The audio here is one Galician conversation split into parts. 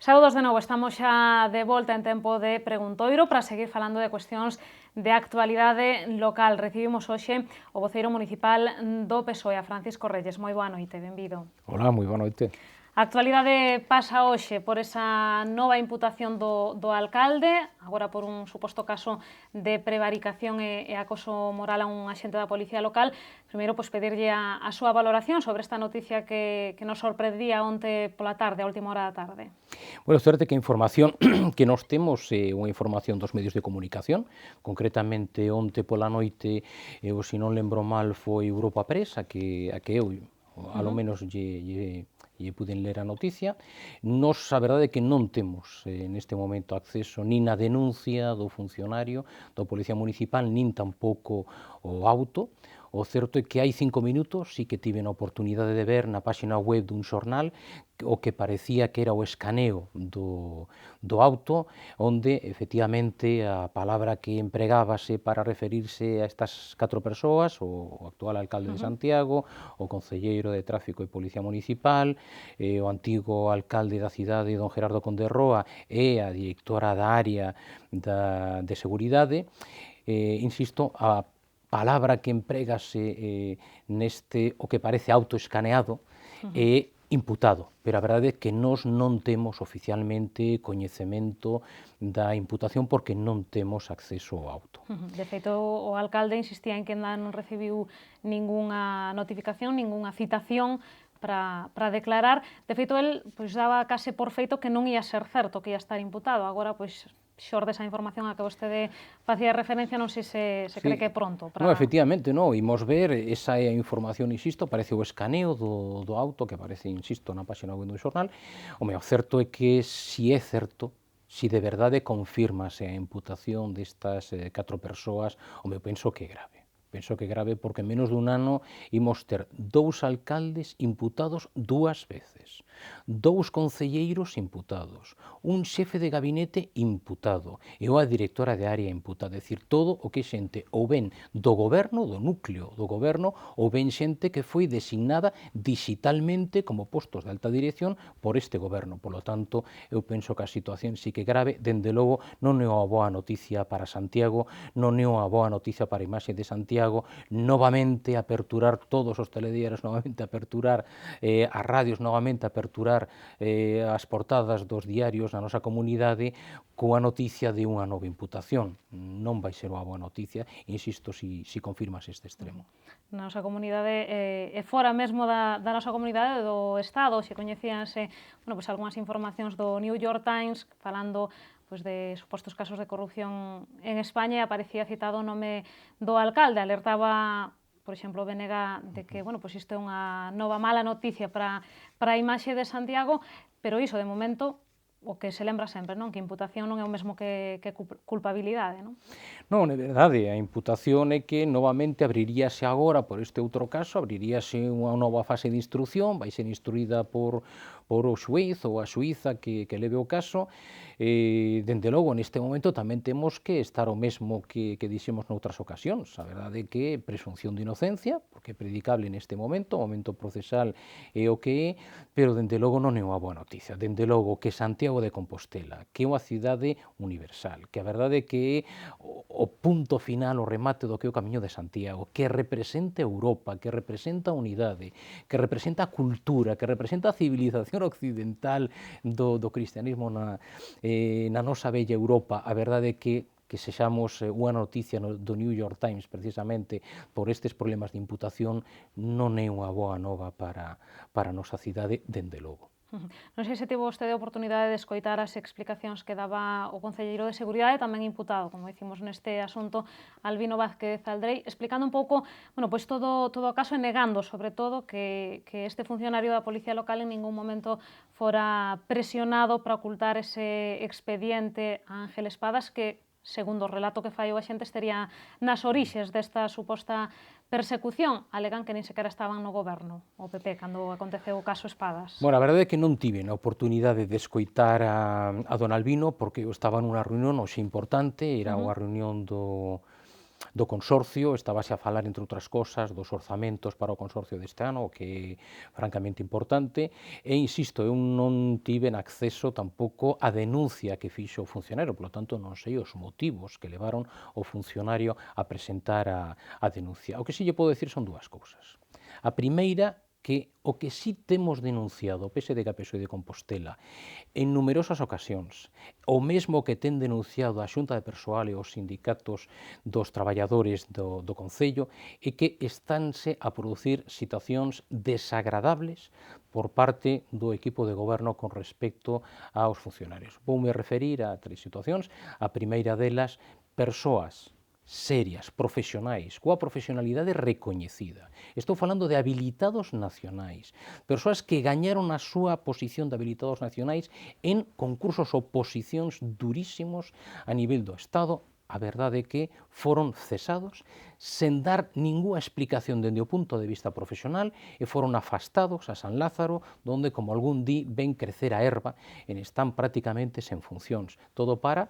Saúdos de novo, estamos xa de volta en tempo de preguntoiro para seguir falando de cuestións de actualidade local. Recibimos hoxe o voceiro municipal do PSOE, a Francisco Reyes. Moi boa noite, benvido. Hola, moi boa noite. A actualidade pasa hoxe por esa nova imputación do alcalde, agora por un suposto caso de prevaricación e acoso moral a un axente da Policía Local. Primeiro, pedirlle a súa valoración sobre esta noticia que nos sorprendía onte pola tarde, a última hora da tarde. Bueno, certo que a información que nós temos é unha información dos medios de comunicación, concretamente onte pola noite, se non lembro mal, foi Europa Press, a que eu, alo menos, lle puden ler a noticia. Nos, a verdade é que non temos neste momento acceso nin a denuncia do funcionario da Policía Municipal, nin tampouco o auto. O certo é que hai 5 minutos sí que tive a oportunidade de ver na páxina web dun xornal o que parecía que era o escaneo do auto, onde efectivamente a palabra que empregábase para referirse a estas 4 persoas, o actual alcalde de Santiago, o concelleiro de Tráfico e Policía Municipal, o antigo alcalde da cidade, don Gerardo Conderroa, e a directora da área de seguridade, insisto, a palabra que empregase neste, o que parece autoescaneado, é imputado, pero a verdade é que nós non temos oficialmente coñecemento da imputación porque non temos acceso ao auto. De feito, o alcalde insistía en que non recibiu ningunha notificación, ningunha citación para declarar. De feito, el daba case por feito que non ia ser certo, que ia estar imputado. Agora, xorde esa información a que vostede facía referencia, non sei se cree que é pronto. Non, efectivamente, non, imos ver, esa é a información, insisto, parece o escaneo do auto, que aparece, insisto, na páxina web do xornal. O certo é que, si é certo, si de verdade confirmase a imputación destas 4 persoas, eu penso que é grave. Penso que é grave porque en menos dun ano imos ter 2 alcaldes imputados 2 veces, 2 concelleiros imputados, un xefe de gabinete imputado e a directora de área imputada. É dicir, todo o que é xente ou ben do goberno, do núcleo do goberno, ou ben xente que foi designada digitalmente como postos de alta dirección por este goberno. Por lo tanto, eu penso que a situación sí que é grave. Dende logo, non é unha boa noticia para Santiago, non é unha boa noticia para a imaxe de Santiago, novamente aperturar todos os telediarios, novamente aperturar as radios, novamente aperturar as portadas dos diarios na nosa comunidade coa noticia de unha nova imputación. Non vai ser unha boa noticia, insisto, si confirmas este extremo. Na nosa comunidade, e fora mesmo da nosa comunidade do Estado, se coñecíanse algunhas informacións do New York Times falando de supostos casos de corrupción en España, e aparecía citado o nome do alcalde, alertaba, por exemplo, o BNG de que, isto é unha nova mala noticia para a imaxe de Santiago, pero iso, de momento, o que se lembra sempre, non? Que imputación non é o mesmo que culpabilidade, non? Non, é verdade, a imputación é que novamente abriríase agora, por este outro caso, abriríase unha nova fase de instrucción, vai ser instruída por o xuíz ou a xuíza que leve o caso. Dende logo, neste momento tamén temos que estar o mesmo que dixemos noutras ocasións. A verdade é que presunción de inocencia, porque é predicable neste momento, o momento procesal é o que é, pero dende logo non é unha boa noticia. Dende logo que Santiago de Compostela, que é unha cidade universal, que a verdade é que é o punto final, o remate do que é o Camiño de Santiago, que representa Europa, que representa a unidade, que representa a cultura, que representa a civilización occidental do cristianismo na nosa bella Europa. A verdade é que sexamos unha noticia do New York Times precisamente por estes problemas de imputación non é unha boa nova para a nosa cidade, dende logo. Non sei se tivo vostede a oportunidade de escoitar as explicacións que daba o concelleiro de Seguridade, tamén imputado, como dicimos neste asunto, Albino Vázquez Aldrei, explicando un pouco, todo o caso e negando, sobre todo, que este funcionario da Policía Local en ningún momento fora presionado para ocultar ese expediente a Ángel Espadas, que, segundo o relato que fai o axente, estaría nas orixes desta suposta persecución. Alegan que nin sequera estaban no goberno, o PP, cando aconteceu o caso Espadas. Bueno, a verdade é que non tive a oportunidade de escoitar a don Albino porque eu estaba nunha reunión hoxe importante, era unha reunión do consorcio, estábase a falar, entre outras cosas, dos orzamentos para o consorcio deste ano, o que é francamente importante, e insisto, eu non tiven acceso tampouco á denuncia que fixo o funcionario, polo tanto non sei os motivos que levaron o funcionario a presentar a denuncia. O que sí lle podo decir son dúas cousas. A primeira, que o que sí temos denunciado o PSDG PSOE de Compostela en numerosas ocasións, o mesmo que ten denunciado a Xunta de Persoal e os sindicatos dos traballadores do Concello, é que estánse a producir situacións desagradables por parte do equipo de goberno con respecto aos funcionarios. Voume referir a 3 situacións. A primeira delas, persoas serias, profesionais, coa profesionalidade recoñecida. Estou falando de habilitados nacionais, persoas que gañaron a súa posición de habilitados nacionais en concursos ou posicións durísimos a nivel do Estado. A verdade é que foron cesados sen dar ninguna explicación dende o punto de vista profesional e foron afastados a San Lázaro, donde, como algún di, ven crecer a erva e están prácticamente sen funcións. Todo para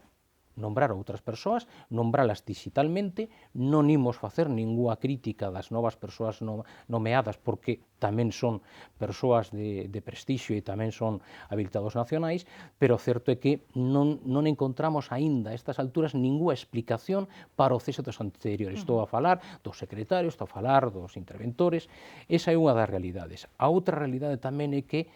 nombrar outras persoas, nombralas digitalmente, non imos facer ninguna crítica das novas persoas nomeadas, porque tamén son persoas de prestixio e tamén son habilitados nacionais, pero o certo é que non encontramos aínda a estas alturas ninguna explicación para o cese dos anteriores. Estou a falar dos secretarios, estou a falar dos interventores, esa é unha das realidades. A outra realidade tamén é que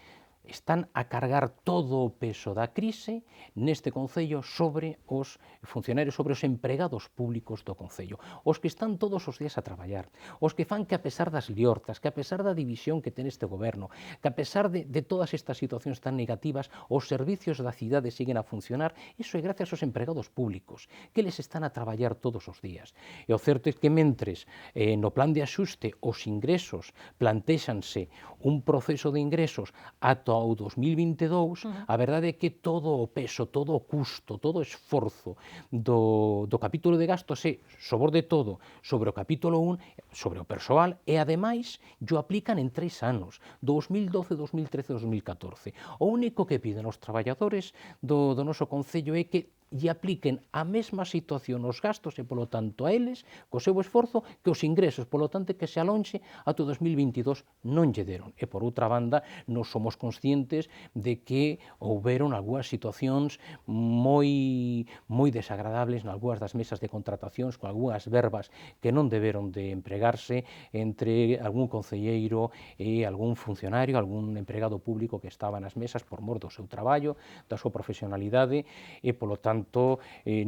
están a cargar todo o peso da crise neste Concello sobre os funcionarios, sobre os empregados públicos do Concello, os que están todos os días a traballar, os que fan que a pesar das liortas, que a pesar da división que ten este goberno, que a pesar de todas estas situacións tan negativas, os servicios da cidade siguen a funcionar, iso é gracias aos empregados públicos, que eles están a traballar todos os días. E o certo é que mentres no plan de axuste os ingresos plantéxanse un proceso de ingresos ata o 2022, a verdade é que todo o peso, todo o custo, todo o esforzo do capítulo de gastos é, sobre todo, sobre o capítulo 1, sobre o persoal, e ademais yo aplican en 3 anos, 2012, 2013 e 2014. O único que piden os traballadores do noso Concello é que lle apliquen a mesma situación os gastos e, polo tanto, a eles, co seu esforzo, que os ingresos, polo tanto, que se alonxe ata o 2022 non lle deron. E, por outra banda, nos somos conscientes de que houberon algunhas situacións moi desagradables nalgúas das mesas de contratacións, con algunhas verbas que non deberon de empregarse entre algún concelleiro e algún funcionario, algún empregado público que estaba nas mesas por mor do seu traballo, da súa profesionalidade e, polo tanto,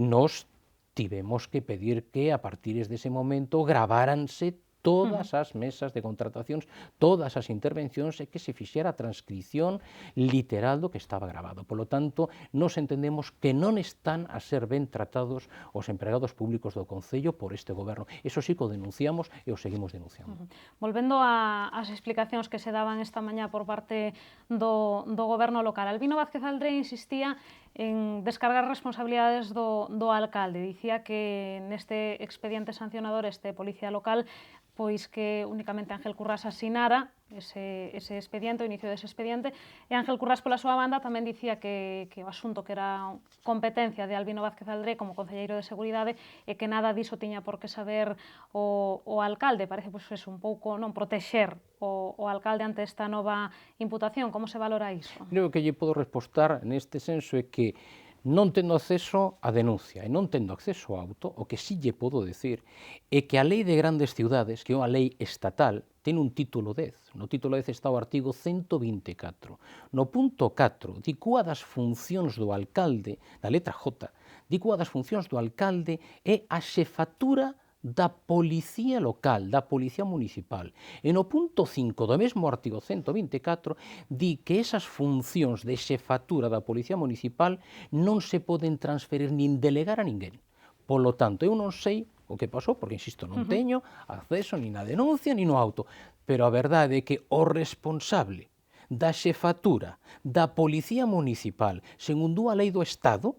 nos tivemos que pedir que a partir dese momento graváranse todas as mesas de contratacións, todas as intervencións e que se fixera a transcripción literal do que estaba grabado. Polo tanto, nos entendemos que non están a ser ben tratados os empregados públicos do Concello por este goberno. Eso sí que o denunciamos e o seguimos denunciando. Volvendo ás explicacións que se daban esta mañá por parte do goberno local, Albino Vázquez Aldré insistía en descargar responsabilidades do alcalde. Dicía que neste expediente sancionador, este policía local, pois que únicamente Ángel Currás asinara ese expediente, o inicio dese expediente, e Ángel Currás, pola súa banda, tamén dicía que o asunto que era competencia de Albino Vázquez Aldré como concelleiro de Seguridade e que nada diso tiña por que saber o alcalde. Parece pois, un pouco non protexer o alcalde ante esta nova imputación. Como se valora iso? Creo que lle podo respostar neste senso é que non tendo acceso á denuncia e non tendo acceso ao auto, o que sí lle podo decir é que a Lei de Grandes Ciudades, que é unha lei estatal, ten un título 10. No título 10 está o artigo 124. No punto 4, di cúa das funcións do alcalde, na letra J, di cúa das funcións do alcalde é a xefatura da policía local, da policía municipal. E no punto 5 do mesmo artigo 124 di que esas funcións de xefatura da policía municipal non se poden transferir nin delegar a ninguén. Polo tanto, eu non sei o que pasou, porque, insisto, non teño acceso nin na denuncia nin no auto, pero a verdade é que o responsable da xefatura da policía municipal, segundo a lei do Estado,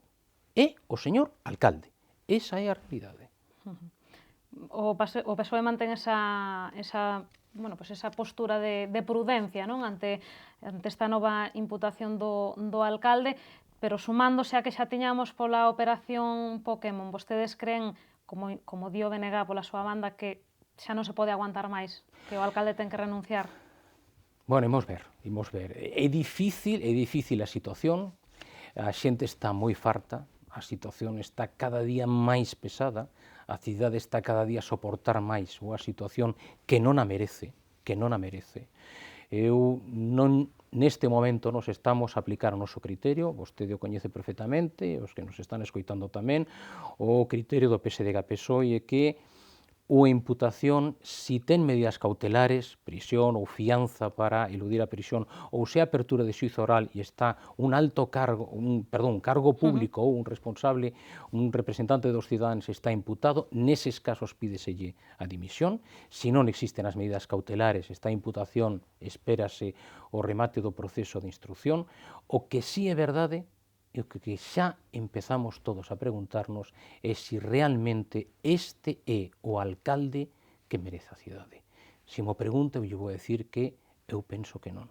é o señor alcalde. Esa é a realidade. O PSOE mantén esa postura de prudencia, non, ante esta nova imputación do alcalde, pero sumándose a que xa tiñamos pola operación Pokémon, vostedes creen, como di o BNG pola súa banda, que xa non se pode aguantar máis, que o alcalde ten que renunciar? Bueno, imos ver. É difícil a situación, a xente está moi farta, a situación está cada día máis pesada, a cidade está cada día a soportar máis unha situación que non a merece, Eu neste momento nos estamos a aplicar o noso criterio, vostede o coñece perfectamente, os que nos están escoitando tamén, o criterio do PSDG-PSOE é que ou imputación, si ten medidas cautelares, prisión ou fianza para eludir a prisión, ou se apertura de xuízo oral e está un alto cargo, un cargo público ou un responsable, un representante dos cidadáns está imputado, neses casos pídeselle a dimisión. Se non existen as medidas cautelares, está a imputación, espérase o remate do proceso de instrucción. O que sí é verdade e o que xa empezamos todos a preguntarnos é se realmente este é o alcalde que merece a cidade. Se mo pregunta, eu lle vou decir que eu penso que non.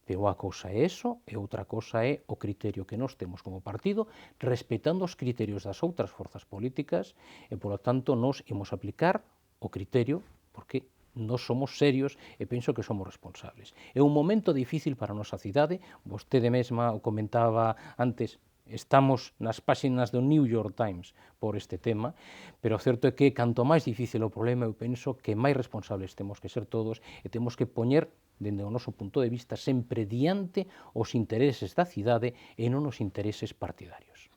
Pero unha cousa é eso, e outra cousa é o criterio que nós temos como partido, respetando os criterios das outras forzas políticas, e, polo tanto, nós imos aplicar o criterio, porque nós somos serios e penso que somos responsables. É un momento difícil para a nosa cidade, vostede mesma o comentaba antes, estamos nas páxinas do New York Times por este tema, pero o certo é que canto máis difícil o problema, eu penso que máis responsables temos que ser todos e temos que poñer, dende o noso punto de vista, sempre diante os intereses da cidade e non os intereses partidarios.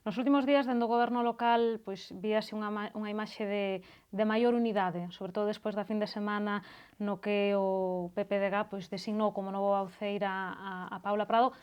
Nos últimos días, dentro do goberno local, pois víase unha imaxe de maior unidade, sobre todo despois da fin de semana no que o PPDG pois designou como novo voceira a Paula Prado.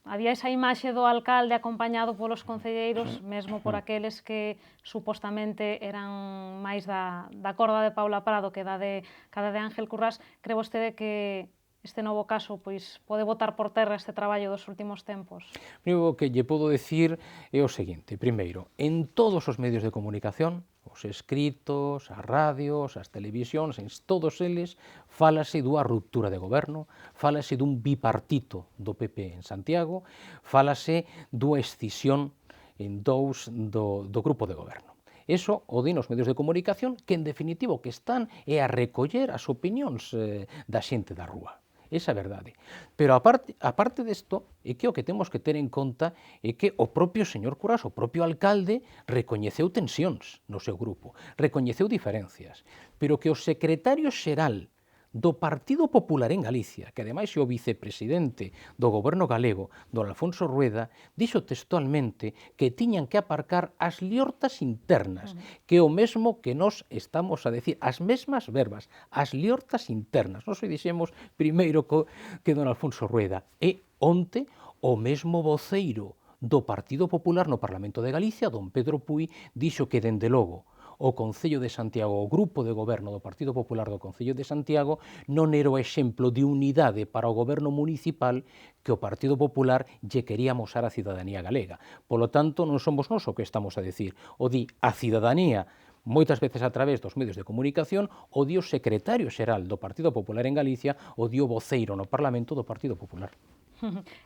Había esa imaxe do alcalde acompañado polos concelleiros, mesmo por aqueles que supostamente eran máis da corda de Paula Prado que da de Ángel Currás. Cree vostede que este novo caso pois pode botar por terra este traballo dos últimos tempos? O que lle podo decir é o seguinte: primeiro, en todos os medios de comunicación, os escritos, as radios, as televisións, en todos eles, fálase dunha ruptura de goberno, fálase dun bipartito do PP en Santiago, fálase dunha escisión en dous do grupo de goberno. Eso o din os medios de comunicación, que en definitivo que están é a recoller as opinións da xente da rúa. Esa é a verdade. Pero aparte desto, é que o que temos que ter en conta é que o propio señor Currás, o propio alcalde, recoñeceu tensións no seu grupo, recoñeceu diferencias, pero que o secretario xeral do Partido Popular en Galicia, que ademais é o vicepresidente do goberno galego, don Alfonso Rueda, dixo textualmente que tiñan que aparcar as liortas internas, que é o mesmo que nós estamos a decir, as mesmas verbas, as liortas internas. Nós o dixemos primeiro que don Alfonso Rueda. E onte o mesmo voceiro do Partido Popular no Parlamento de Galicia, don Pedro Puy, dixo que, dende logo, o Concello de Santiago, o grupo de goberno do Partido Popular do Concello de Santiago, non era o exemplo de unidade para o goberno municipal que o Partido Popular lle quería amosar á cidadanía galega. Polo tanto, non somos nós o que estamos a decir, o di a cidadanía, moitas veces a través dos medios de comunicación, o di o secretario xeral do Partido Popular en Galicia, o di o voceiro no Parlamento do Partido Popular.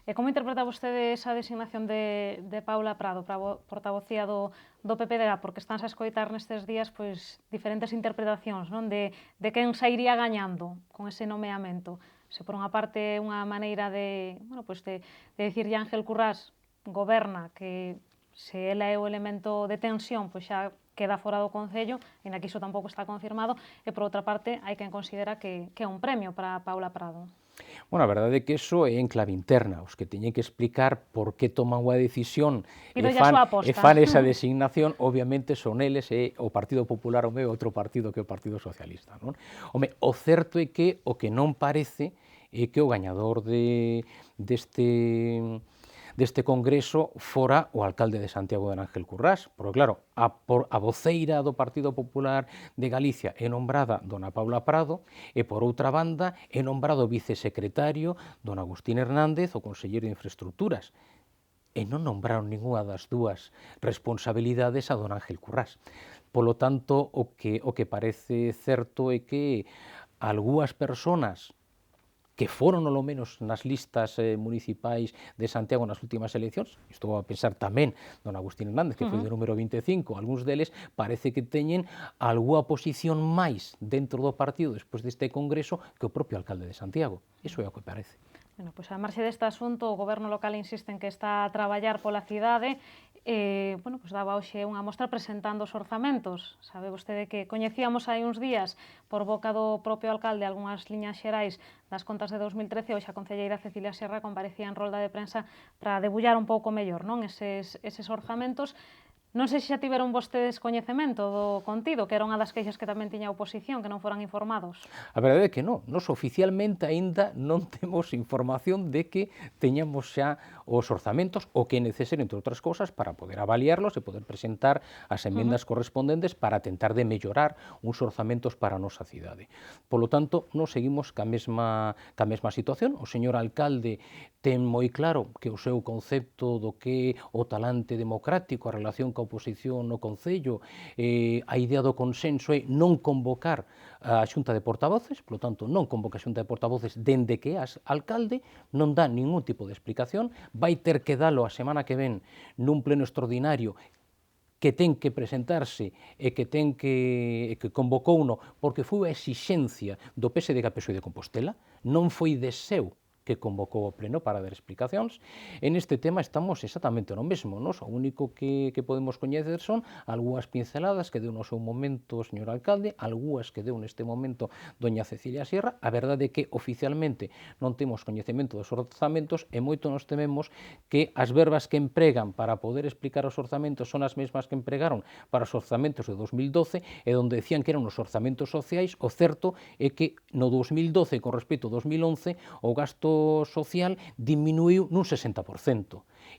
E como interpreta vostede esa designación de Paula Prado, portavocía do PPDG, porque están a escoitar nestes días pois diferentes interpretacións, non, de quen sairía gañando con ese nomeamento? Se por unha parte unha maneira de dicirlle a Ángel Currás goberna, que se ela é o elemento de tensión, pois xa queda fora do Concello, e que iso tampouco está confirmado, e por outra parte hai quen considera que é un premio para Paula Prado. Bueno, a verdade é que iso é en clave interna, os que teñen que explicar por que toman unha decisión e fan esa designación, obviamente son eles e o Partido Popular o meu outro partido que é o Partido Socialista, non? Home, o certo é que o que non parece é que o gañador deste congreso fora o alcalde de Santiago de Ángel Currás, porque claro, a voceira do Partido Popular de Galicia é nombrada dona Paula Prado e por outra banda é nombrado vicesecretario don Agustín Hernández, o conselleiro de Infraestructuras, e non nombraron ninguna das dúas responsabilidades a don Ángel Currás. Polo tanto, o que parece certo é que algunhas persoas que foron, lo menos, nas listas municipais de Santiago nas últimas eleccións. Estou a pensar tamén don Agustín Hernández, que foi de número 25, algúns deles parece que teñen algunha posición máis dentro do partido despois deste congreso que o propio alcalde de Santiago. Iso é o que parece. Bueno, pois a marxe deste asunto, o goberno local insiste en que está a traballar pola cidade. Bueno, pois daba hoxe unha mostra presentando os orzamentos. Sabe vostede que coñecíamos hai uns días por boca do propio alcalde algunhas liñas xerais das contas de 2013, hoxe a concelleira Cecilia Sierra comparecía en rolda de prensa para debullar un pouco mellor, non, eses orzamentos. Non sei se xa tiveron vostedes coñecemento do contido, que era unha das queixas que tamén tiña a oposición, que non foran informados. A verdade é que non. Nos oficialmente aínda non temos información de que teñamos xa os orzamentos, o que é necesario, entre outras cousas, para poder avaliarlos e poder presentar as emendas correspondentes para tentar de mellorar uns orzamentos para a nosa cidade. Polo tanto, nos seguimos ca mesma situación. O señor alcalde ten moi claro que o seu concepto do que é o talante democrático, a relación coa oposición no Concello, a idea do consenso é non convocar a Xunta de Portavoces, polo tanto, non convoca a Xunta de Portavoces dende que é alcalde, non dá ningún tipo de explicación, vai ter que dalo a semana que ven nun pleno extraordinario que ten que presentarse e que convocouno porque foi a exixencia do PSDG a PSOE de Compostela, non foi de seu que convocou o pleno para dar explicacións. En este tema estamos exactamente no mesmo, nos? O único que podemos coñecer son algunhas pinceladas que deu no seu momento o señor alcalde, algunhas que deu neste momento doña Cecilia Sierra. A verdade é que oficialmente non temos coñecemento dos orzamentos e moito nos tememos que as verbas que empregan para poder explicar os orzamentos son as mesmas que empregaron para os orzamentos de 2012 e onde decían que eran os orzamentos sociais. O certo é que no 2012 con respecto ao 2011 o gasto social diminuiu nun 60%.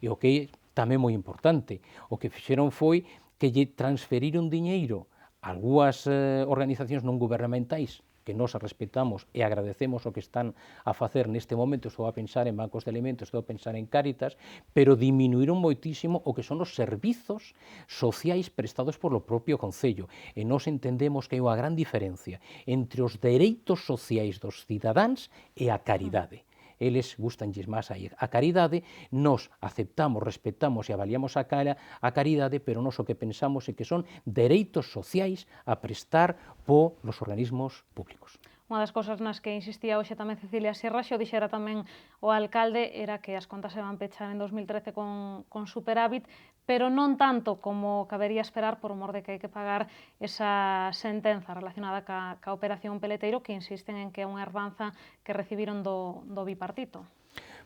E o que é tamén moi importante, o que fixeron foi que lle transferiron diñeiro a algunhas organizacións non gubernamentais que nós respetamos e agradecemos o que están a facer neste momento. Estou a pensar en bancos de alimentos, estou a pensar en Cáritas, pero diminuíron moitísimo o que son os servizos sociais prestados polo propio Concello. E nós entendemos que hai unha gran diferencia entre os dereitos sociais dos cidadáns e a caridade. Eles gustanlles máis a caridade, nós aceptamos, respetamos e avaliamos a caridade, pero nós o que pensamos é que son dereitos sociais a prestar polos organismos públicos. Unha das cousas nas que insistía hoxe tamén Cecilia Sierra, xo dixera tamén o alcalde, era que as contas se van pechar en 2013 con superávit, pero non tanto como cabería esperar por mor de que hai que pagar esa sentenza relacionada ca operación Peleteiro, que insisten en que é unha herdanza que recibiron do bipartito.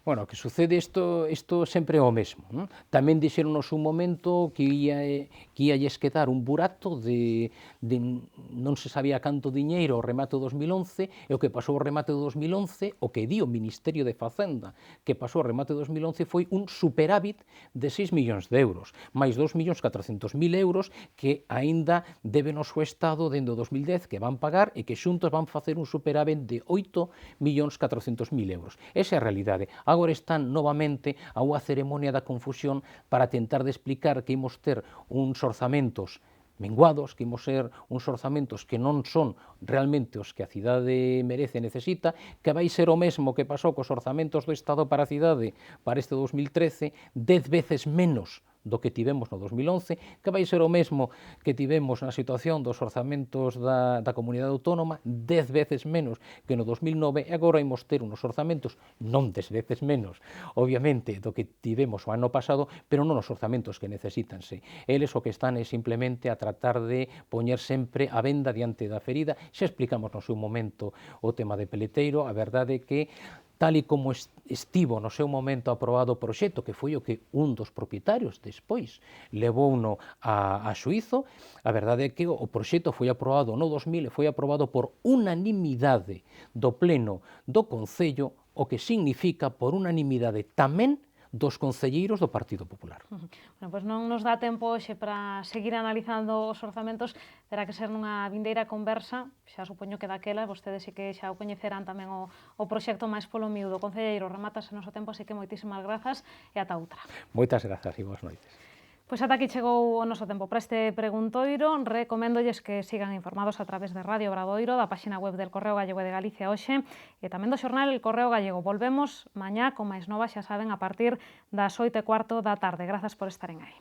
Bueno, o que sucede isto sempre é o mesmo, non? Tamén dixeronos un momento que íalles quedar un burato de non se sabía canto diñeiro ao remate do 2011, e o que pasou ao remate do 2011, o que di o Ministerio de Facenda que pasou ao remate do 2011 foi un superávit de 6 millóns de euros, máis 2.400.000 euros que aínda débenos o Estado dende o 2010 que van pagar e que xuntos van facer un superávit de 8.400.000 euros. Esa é a realidade. Agora están novamente a unha ceremonia da confusión para tentar de explicar que imos ter uns orzamentos menguados, que imos ser uns orzamentos que non son realmente os que a cidade merece e necesita, que vai ser o mesmo que pasou cos orzamentos do Estado para a cidade para este 2013, 10 veces menos do que tivemos no 2011, que vai ser o mesmo que tivemos na situación dos orzamentos da comunidade autónoma, 10 veces menos que no 2009, e agora imos ter unos orzamentos non 10 veces menos, obviamente, do que tivemos o ano pasado, pero non os orzamentos que necesítanse. Eles o que están é simplemente a tratar de poñer sempre a venda diante da ferida. Xa explicamos no seu momento o tema de Peleteiro. A verdade é que tal e como estivo no seu momento aprobado o proxecto, que foi o que un dos propietarios despois levouno a xuízo, a verdade é que o proxecto foi aprobado no 2000 e foi aprobado por unanimidade do Pleno do Concello, o que significa por unanimidade tamén dos concelleiros do Partido Popular. Bueno, pois non nos dá tempo hoxe para seguir analizando os orzamentos, terá que ser nunha vindeira conversa, xa supoño que daquela, vostedes sí que xa o coñecerán tamén o proxecto máis polo miúdo. Concelleiro, remátase o noso tempo, así que moitísimas grazas e ata outra. Moitas grazas e boas noites. Pois ata aquí chegou o noso tempo para este preguntoiro. Recoméndolles que sigan informados a través de Radio Obradoiro, da páxina web del Correo Gallego de Galicia hoxe e tamén do xornal El Correo Gallego. Volvemos mañá con máis novas, xa saben, a partir das 8:15 da tarde. Grazas por estaren aí.